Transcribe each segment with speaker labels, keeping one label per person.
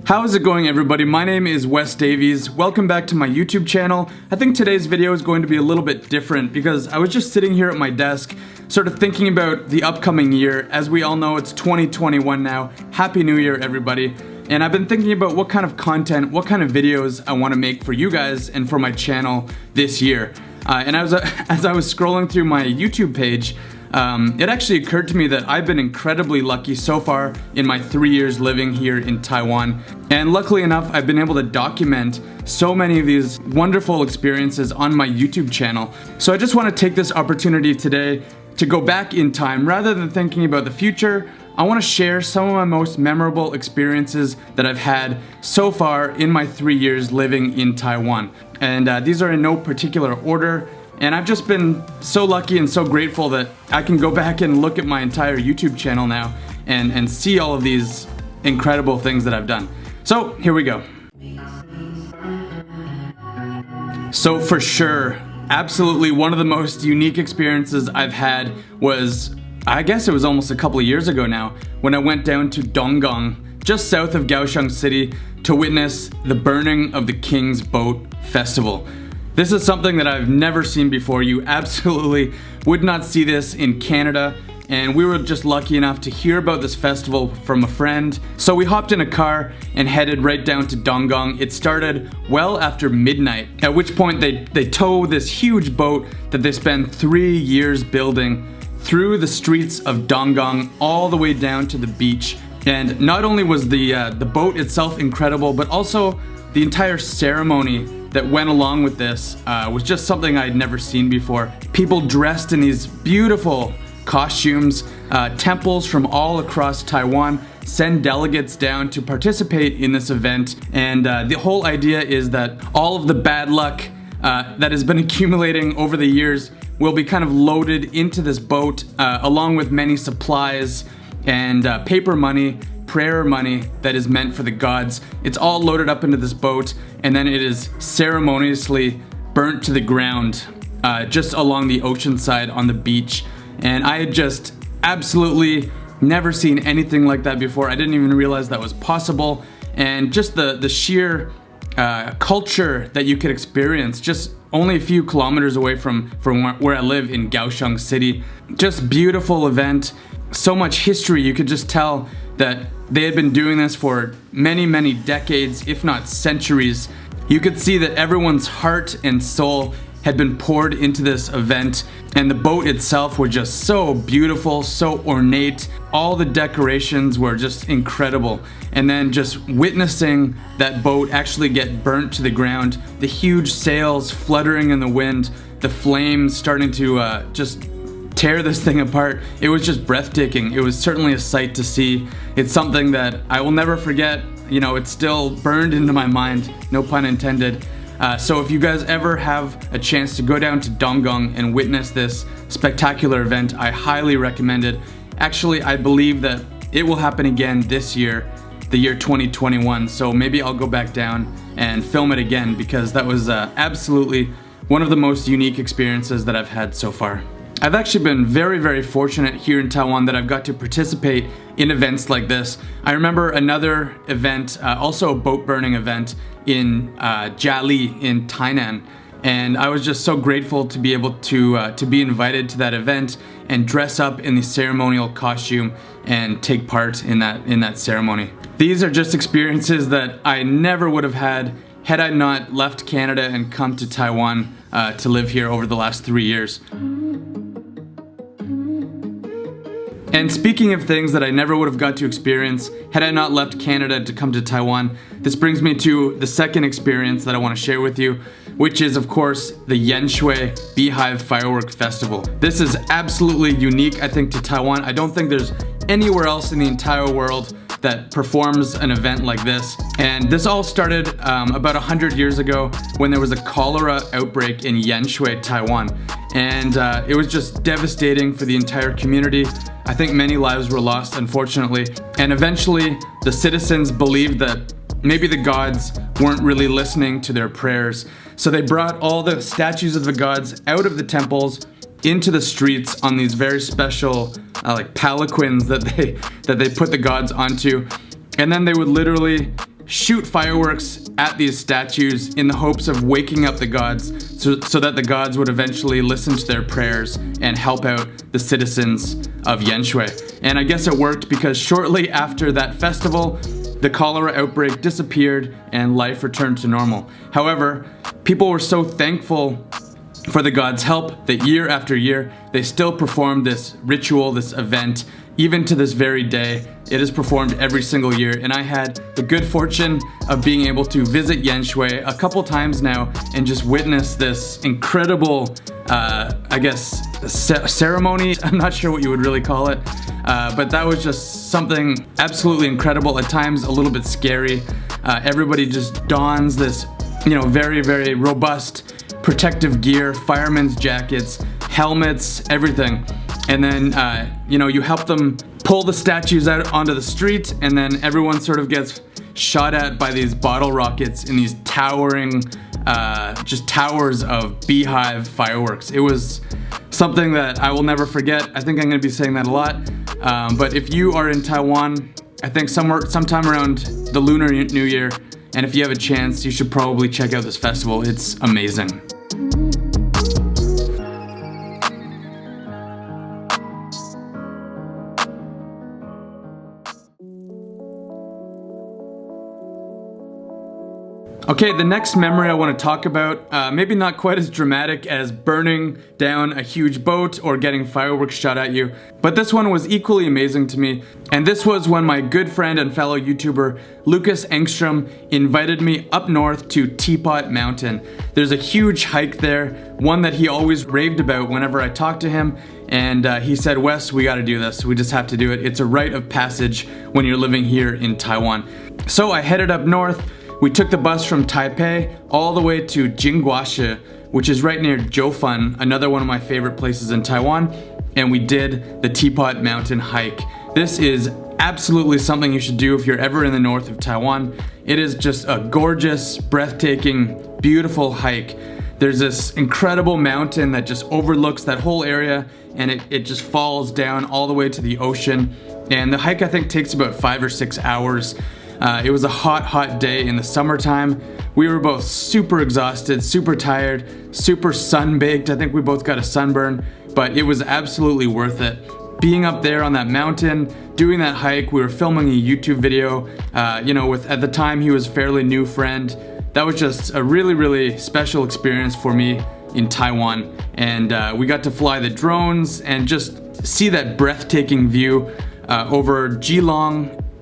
Speaker 1: How is it going, everybody? My name is Wes Davies. Welcome back to my YouTube channel. I think today's video is going to be a little bit different because I was just sitting here at my desk sort of thinking about the upcoming year. As we all know, it's 2021 now. Happy New Year, everybody. And I've been thinking about what kind of content, what kind of videos I want to make for you guys and for my channel this year. And as I was scrolling through my YouTube page, it actually occurred to me that I've been incredibly lucky so far in my 3 years living here in Taiwan. And luckily enough, I've been able to document so many of these wonderful experiences on my YouTube channel. So I just want to take this opportunity today to go back in time. Rather than thinking about the future, I want to share some of my most memorable experiences that I've had so far in my 3 years living in Taiwan. And these are in no particular order. And I've just been so lucky and so grateful that I can go back and look at my entire YouTube channel now and see all of these incredible things that I've done. So here we go. So for sure, absolutely one of the most unique experiences I've had was, I guess it was almost a couple of years ago now, when I went down to Donggang, just south of Kaohsiung City, to witness the burning of the King's Boat Festival. This is something that I've never seen before. You absolutely would not see this in Canada, and we were just lucky enough to hear about this festival from a friend. So we hopped in a car and headed right down to Donggang. It started well after midnight, at which point they tow this huge boat that they spend 3 years building through the streets of Donggang all the way down to the beach. And not only was the boat itself incredible, but also the entire ceremony that went along with this was just something I'd never seen before. People dressed in these beautiful costumes, temples from all across Taiwan send delegates down to participate in this event. And the whole idea is that all of the bad luck that has been accumulating over the years will be kind of loaded into this boat, along with many supplies and paper money, prayer money that is meant for the gods. It's all loaded up into this boat, and then it is ceremoniously burnt to the ground just along the ocean side on the beach. And I had just absolutely never seen anything like that before. I didn't even realize that was possible. And just the sheer culture that you could experience just only a few kilometers away from where I live in Kaohsiung City. Just beautiful event. So much history. You could just tell that they had been doing this for many, many decades, if not centuries. You could see that everyone's heart and soul had been poured into this event, and the boat itself was just so beautiful, so ornate. All the decorations were just incredible. And then just witnessing that boat actually get burnt to the ground, the huge sails fluttering in the wind, the flames starting to just tear this thing apart. It was just breathtaking. It was certainly a sight to see. It's something that I will never forget. You know, it's still burned into my mind, no pun intended. So if you guys ever have a chance to go down to Donggang and witness this spectacular event, I highly recommend it. Actually, I believe that it will happen again this year, the year 2021. So maybe I'll go back down and film it again, because that was absolutely one of the most unique experiences that I've had so far. I've actually been very, very fortunate here in Taiwan that I've got to participate in events like this. I remember another event, also a boat burning event in Jiali in Tainan. And I was just so grateful to be able to be invited to that event and dress up in the ceremonial costume and take part in that ceremony. These are just experiences that I never would have had I not left Canada and come to Taiwan to live here over the last 3 years. And speaking of things that I never would have got to experience had I not left Canada to come to Taiwan, this brings me to the second experience that I want to share with you, which is, of course, the Yenshui Beehive Firework Festival. This is absolutely unique, I think, to Taiwan. I don't think there's anywhere else in the entire world that performs an event like this. And this all started about 100 years ago when there was a cholera outbreak in Yenshui, Taiwan. And it was just devastating for the entire community. I think many lives were lost, unfortunately. And eventually, the citizens believed that maybe the gods weren't really listening to their prayers. So they brought all the statues of the gods out of the temples into the streets on these very special like palanquins that they put the gods onto. And then they would literally shoot fireworks at these statues in the hopes of waking up the gods so that the gods would eventually listen to their prayers and help out the citizens of Yenshui. And I guess it worked, because shortly after that festival, the cholera outbreak disappeared and life returned to normal. However, people were so thankful for the gods' help that year after year, they still performed this ritual, this event. Even to this very day, it is performed every single year, and I had the good fortune of being able to visit Yenshui a couple times now and just witness this incredible, I guess, ceremony. I'm not sure what you would really call it, but that was just something absolutely incredible, at times a little bit scary. Everybody just dons this, very, very robust protective gear, fireman's jackets, helmets, everything. And then, you help them pull the statues out onto the street, and then everyone sort of gets shot at by these bottle rockets in these towering, just towers of beehive fireworks. It was something that I will never forget. I think I'm gonna be saying that a lot. But if you are in Taiwan, I think sometime around the Lunar New Year, and if you have a chance, you should probably check out this festival. It's amazing. Okay, the next memory I want to talk about, maybe not quite as dramatic as burning down a huge boat or getting fireworks shot at you, but this one was equally amazing to me. And this was when my good friend and fellow YouTuber Lucas Engstrom invited me up north to Teapot Mountain. There's a huge hike there, one that he always raved about whenever I talked to him, and he said, "Wes, we gotta do this. We just have to do it. It's a rite of passage when you're living here in Taiwan." So I headed up north. We took the bus from Taipei all the way to Jingguashi, which is right near Jiufen, another one of my favorite places in Taiwan, and we did the Teapot Mountain hike. This is absolutely something you should do if you're ever in the north of Taiwan. It is just a gorgeous, breathtaking, beautiful hike. There's this incredible mountain that just overlooks that whole area, and it just falls down all the way to the ocean. And the hike, I think, takes about 5 or 6 hours. It was a hot day in the summertime. We were both super exhausted, super tired, super sun-baked. I think we both got a sunburn, but it was absolutely worth it. Being up there on that mountain, doing that hike, we were filming a YouTube video, with, at the time, he was a fairly new friend. That was just a really, really special experience for me in Taiwan. And we got to fly the drones and just see that breathtaking view over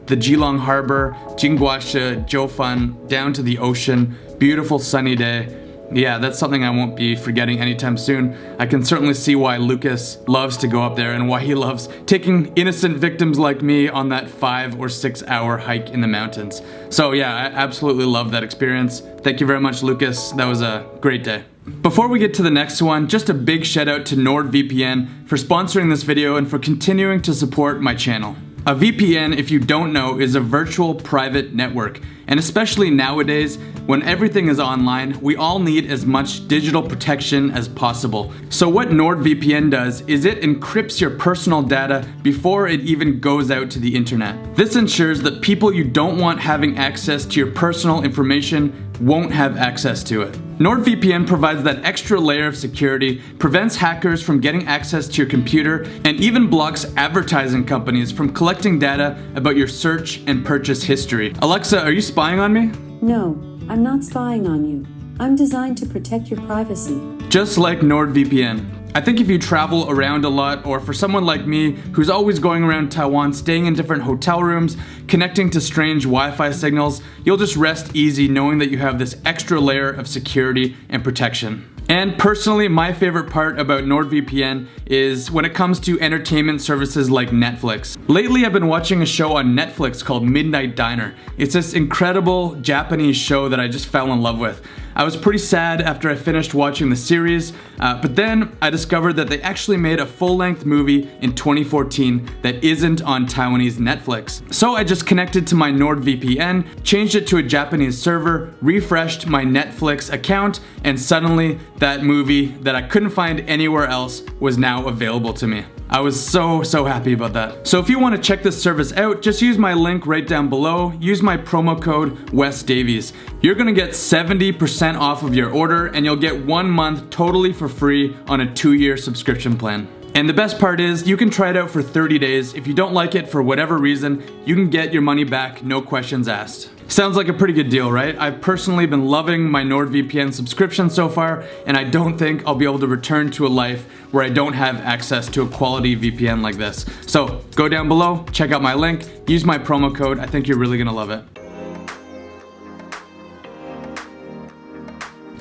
Speaker 1: the Geelong Harbor, Jingguashi, Jiufen, down to the ocean. Beautiful sunny day. Yeah, that's something I won't be forgetting anytime soon. I can certainly see why Lucas loves to go up there and why he loves taking innocent victims like me on that 5 or 6 hour hike in the mountains. So yeah, I absolutely love that experience. Thank you very much, Lucas. That was a great day. Before we get to the next one, just a big shout out to NordVPN for sponsoring this video and for continuing to support my channel. A VPN, if you don't know, is a virtual private network. And especially nowadays, when everything is online, we all need as much digital protection as possible. So what NordVPN does is it encrypts your personal data before it even goes out to the internet. This ensures that people you don't want having access to your personal information won't have access to it. NordVPN provides that extra layer of security, prevents hackers from getting access to your computer, and even blocks advertising companies from collecting data about your search and purchase history. Alexa, are you spying on me?
Speaker 2: No, I'm not spying on you. I'm designed to protect your privacy.
Speaker 1: Just like NordVPN. I think if you travel around a lot, or for someone like me who's always going around Taiwan, staying in different hotel rooms, connecting to strange Wi-Fi signals, you'll just rest easy knowing that you have this extra layer of security and protection. And personally, my favorite part about NordVPN is when it comes to entertainment services like Netflix. Lately, I've been watching a show on Netflix called Midnight Diner. It's this incredible Japanese show that I just fell in love with. I was pretty sad after I finished watching the series, but then I discovered that they actually made a full-length movie in 2014 that isn't on Taiwanese Netflix. So I just connected to my NordVPN, changed it to a Japanese server, refreshed my Netflix account, and suddenly that movie that I couldn't find anywhere else was now available to me. I was so happy about that. So if you want to check this service out, just use my link right down below. Use my promo code WesDavies. You're gonna get 70% off of your order, and you'll get 1 month totally for free on a 2-year subscription plan. And the best part is, you can try it out for 30 days. If you don't like it for whatever reason, you can get your money back, no questions asked. Sounds like a pretty good deal, right? I've personally been loving my NordVPN subscription so far, and I don't think I'll be able to return to a life where I don't have access to a quality VPN like this. So go down below, check out my link, use my promo code. I think you're really gonna love it.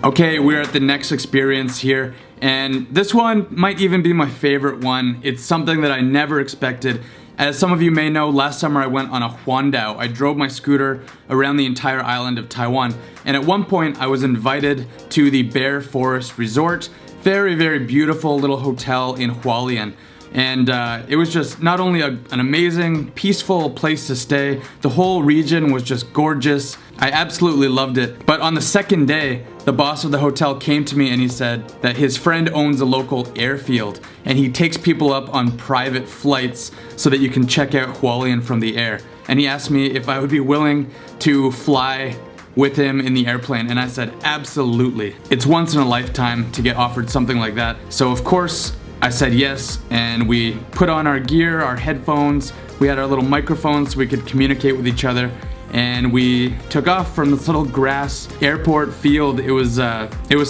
Speaker 1: Okay, we're at the next experience here, and this one might even be my favorite one. It's something that I never expected. As some of you may know, last summer I went on a huandao. I drove my scooter around the entire island of Taiwan, and at one point I was invited to the Bear Forest Resort. Very beautiful little hotel in Hualien. And it was just not only an amazing, peaceful place to stay, the whole region was just gorgeous. I absolutely loved it. But on the second day, the boss of the hotel came to me and he said that his friend owns a local airfield and he takes people up on private flights so that you can check out Hualien from the air. And he asked me if I would be willing to fly with him in the airplane, and I said absolutely. It's once in a lifetime to get offered something like that. So of course, I said yes, and we put on our gear, our headphones, we had our little microphones so we could communicate with each other, and we took off from this little grass airport field. It was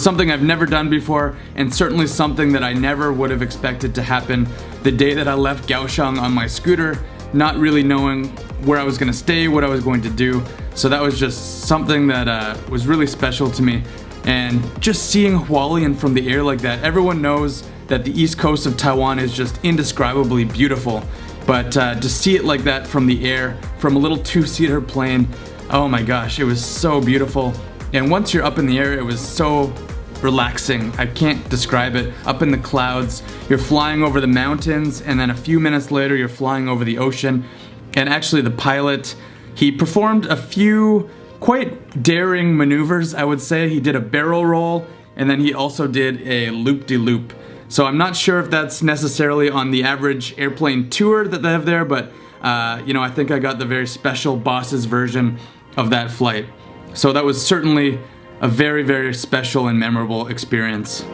Speaker 1: something I've never done before, and certainly something that I never would have expected to happen the day that I left Kaohsiung on my scooter, not really knowing where I was gonna stay, what I was going to do. So that was just something that was really special to me. And just seeing Hualien from the air like that, everyone knows that the east coast of Taiwan is just indescribably beautiful. But to see it like that from the air, from a little 2-seater plane, oh my gosh, it was so beautiful. And once you're up in the air, it was so relaxing. I can't describe it. Up in the clouds, you're flying over the mountains, and then a few minutes later, you're flying over the ocean. And actually the pilot, he performed a few quite daring maneuvers, I would say. He did a barrel roll, and then he also did a loop-de-loop. So I'm not sure if that's necessarily on the average airplane tour that they have there, but you know, I think I got the very special boss's version of that flight. So that was certainly a very special and memorable experience.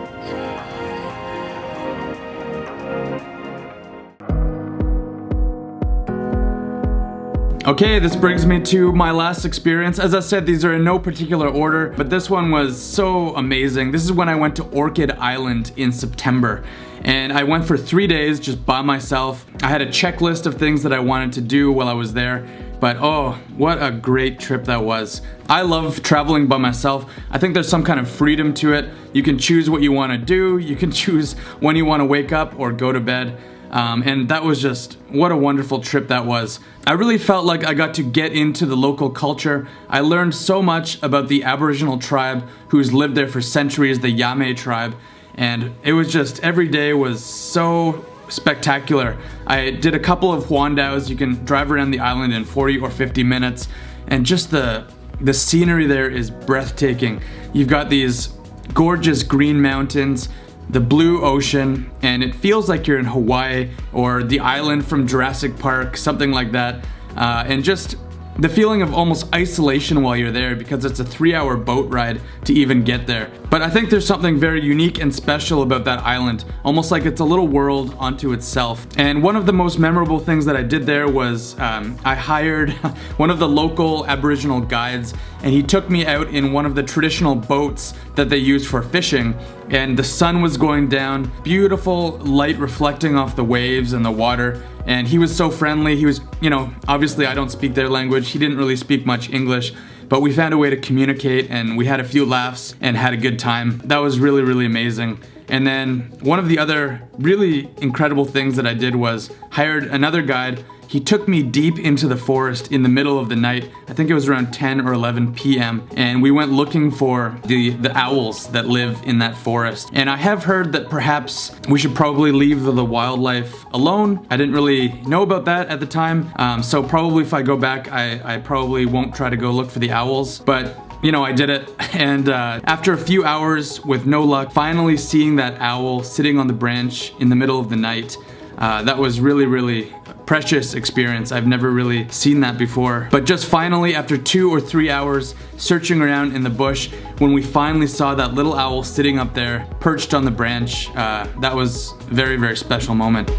Speaker 1: Okay, this brings me to my last experience. As I said, these are in no particular order, but this one was so amazing. This is when I went to Orchid Island in September. And I went for 3 days just by myself. I had a checklist of things that I wanted to do while I was there. But oh, what a great trip that was. I love traveling by myself. I think there's some kind of freedom to it. You can choose what you want to do. You can choose when you want to wake up or go to bed. And that was just, what a wonderful trip that was. I really felt like I got to get into the local culture. I learned so much about the Aboriginal tribe who's lived there for centuries, the Yame tribe. And it was just, every day was so spectacular. I did a couple of huandaos. You can drive around the island in 40 or 50 minutes. And just the scenery there is breathtaking. You've got these gorgeous green mountains, the blue ocean, and it feels like you're in Hawaii or the island from Jurassic Park, something like that. And just the feeling of almost isolation while you're there, because it's a 3-hour boat ride to even get there. But I think there's something very unique and special about that island, almost like it's a little world unto itself. And one of the most memorable things that I did there was I hired one of the local Aboriginal guides, and he took me out in one of the traditional boats that they use for fishing. And the sun was going down, beautiful light reflecting off the waves and the water. And he was so friendly. He was, you know, obviously I don't speak their language. He didn't really speak much English, but we found a way to communicate, and we had a few laughs and had a good time. That was really amazing. And then one of the other really incredible things that I did was hired another guide. He took me deep into the forest in the middle of the night. I think it was around 10 or 11 p.m. And we went looking for the owls that live in that forest. And I have heard that perhaps we should probably leave the wildlife alone. I didn't really know about that at the time. So probably if I go back, I probably won't try to go look for the owls. But you know, I did it, and after a few hours with no luck, finally seeing that owl sitting on the branch in the middle of the night, That was really precious experience. I've never really seen that before. But just finally, after 2 or 3 hours searching around in the bush, when we finally saw that little owl sitting up there, perched on the branch, that was a very special moment.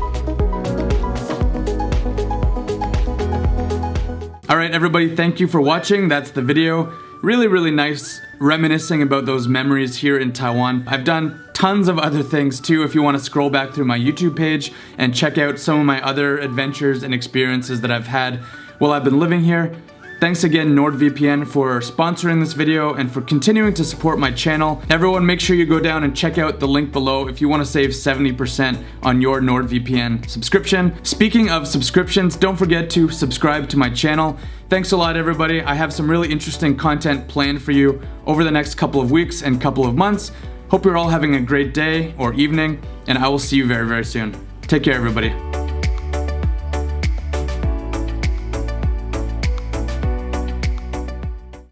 Speaker 1: Alright everybody, thank you for watching. That's the video. Really nice reminiscing about those memories here in Taiwan. I've done tons of other things too if you want to scroll back through my YouTube page and check out some of my other adventures and experiences that I've had while I've been living here. Thanks again NordVPN for sponsoring this video and for continuing to support my channel. Everyone make sure you go down and check out the link below if you want to save 70% on your NordVPN subscription. Speaking of subscriptions, don't forget to subscribe to my channel. Thanks a lot everybody. I have some really interesting content planned for you over the next couple of weeks and couple of months. Hope you're all having a great day or evening, and I will see you very soon. Take care everybody.